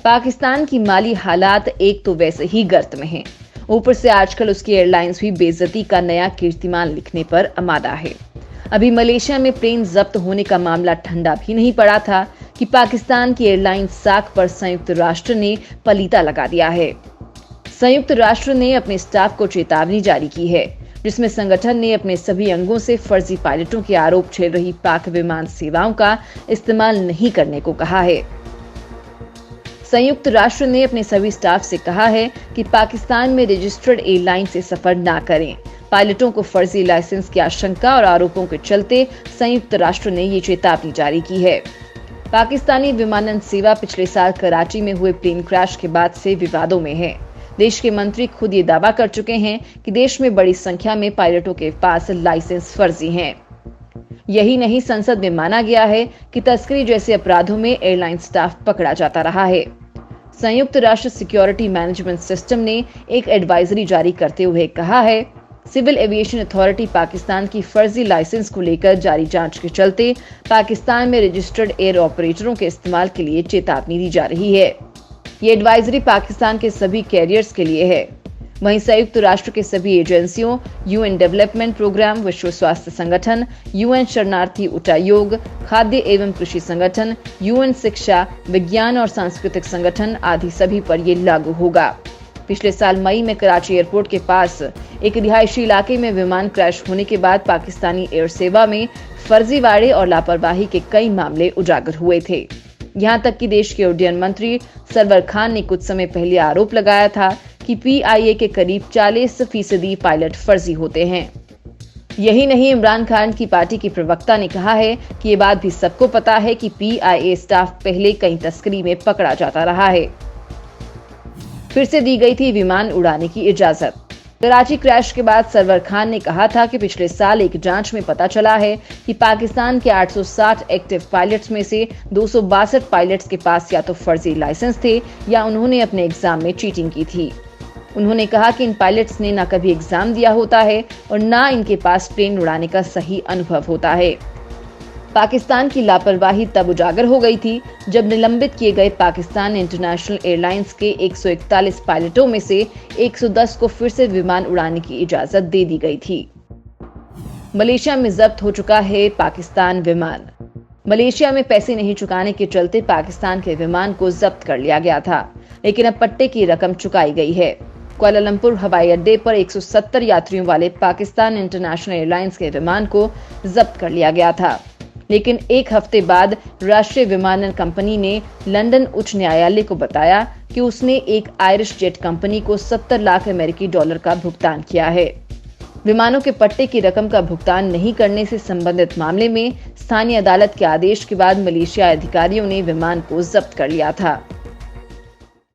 पाकिस्तान की माली हालात एक तो वैसे ही गर्त में हैं, ऊपर से आजकल उसकी एयरलाइंस भी बेइज्जती का नया कीर्तिमान लिखने पर आमादा है। अभी मलेशिया में प्लेन जब्त होने का मामला ठंडा भी नहीं पड़ा था कि पाकिस्तान की एयरलाइंस साख पर संयुक्त राष्ट्र ने पलीता लगा दिया है। संयुक्त राष्ट्र ने अपने स्टाफ को चेतावनी जारी की है, जिसमें संगठन ने अपने सभी अंगों से फर्जी पायलटों के आरोप झेल रही पाक विमान सेवाओं का इस्तेमाल नहीं करने को कहा है। संयुक्त राष्ट्र ने अपने सभी स्टाफ से कहा है कि पाकिस्तान में रजिस्टर्ड एयरलाइन से सफर ना करें। पायलटों को फर्जी लाइसेंस की आशंका और आरोपों के चलते संयुक्त राष्ट्र ने ये चेतावनी जारी की है। पाकिस्तानी विमानन सेवा पिछले साल कराची में हुए प्लेन क्रैश के बाद से विवादों में है। देश के मंत्री खुद ये दावा कर चुके हैं कि देश में बड़ी संख्या में पायलटों के पास लाइसेंस फर्जी हैं। यही नहीं, संसद में माना गया है कि तस्करी जैसे अपराधों में एयरलाइन स्टाफ पकड़ा जाता रहा है। संयुक्त राष्ट्र सिक्योरिटी मैनेजमेंट सिस्टम ने एक एडवाइजरी जारी करते हुए कहा है, सिविल एविएशन अथॉरिटी पाकिस्तान की फर्जी लाइसेंस को लेकर जारी जांच के चलते पाकिस्तान में रजिस्टर्ड एयर ऑपरेटरों के इस्तेमाल के लिए चेतावनी दी जा रही है। ये एडवाइजरी पाकिस्तान के सभी कैरियर्स के लिए है। वहीं संयुक्त राष्ट्र के सभी एजेंसियों, यूएन डेवलपमेंट प्रोग्राम, विश्व स्वास्थ्य संगठन, यूएन शरणार्थी उच्चायोग, खाद्य एवं कृषि संगठन, यूएन शिक्षा, विज्ञान और सांस्कृतिक संगठन आदि सभी पर ये लागू होगा। पिछले साल मई में कराची एयरपोर्ट के पास एक रिहायशी इलाके में विमान क्रैश होने के बाद पाकिस्तानी एयर सेवा में फर्जीवाड़े और लापरवाही के कई मामले उजागर हुए थे। यहाँ तक कि देश के उड्डयन मंत्री सरवर खान ने कुछ समय पहले आरोप लगाया था कि पीआईए के करीब 40% पायलट फर्जी होते हैं। यही नहीं, इमरान खान की पार्टी की प्रवक्ता ने कहा है कि ये बात भी सबको पता है कि पीआईए स्टाफ पहले कई तस्करी में पकड़ा जाता रहा है। फिर से दी गई थी विमान उड़ाने की इजाजत। कराची क्रैश के बाद सरवर खान ने कहा था कि पिछले साल एक जांच में पता चला है कि पाकिस्तान के 860 एक्टिव पायलट्स में से 262 पायलट्स के पास या तो फर्जी लाइसेंस थे या उन्होंने अपने एग्जाम में चीटिंग की थी। उन्होंने कहा कि इन पायलट्स ने न कभी एग्जाम दिया होता है और न इनके पास प्लेन उड़ाने का सही अनुभव होता है। पाकिस्तान की लापरवाही तब उजागर हो गई थी जब निलंबित किए गए पाकिस्तान इंटरनेशनल एयरलाइंस के 141 पायलटों में से 110 को फिर से विमान उड़ाने की इजाजत दे दी गई थी। मलेशिया में जब्त हो चुका है पाकिस्तान विमान। मलेशिया में पैसे नहीं चुकाने के चलते पाकिस्तान के विमान को जब्त कर लिया गया था, लेकिन अब पट्टे की रकम चुकाई गई है। कुआलालंपुर हवाई अड्डे पर 170 यात्रियों वाले पाकिस्तान इंटरनेशनल एयरलाइंस के विमान को जब्त कर लिया गया था, लेकिन एक हफ्ते बाद राष्ट्रीय विमानन कंपनी ने लंदन उच्च न्यायालय को बताया कि उसने एक आयरिश जेट कंपनी को 70 लाख अमेरिकी डॉलर का भुगतान किया है। विमानों के पट्टे की रकम का भुगतान नहीं करने से संबंधित मामले में स्थानीय अदालत के आदेश के बाद मलेशिया अधिकारियों ने विमान को जब्त कर लिया था।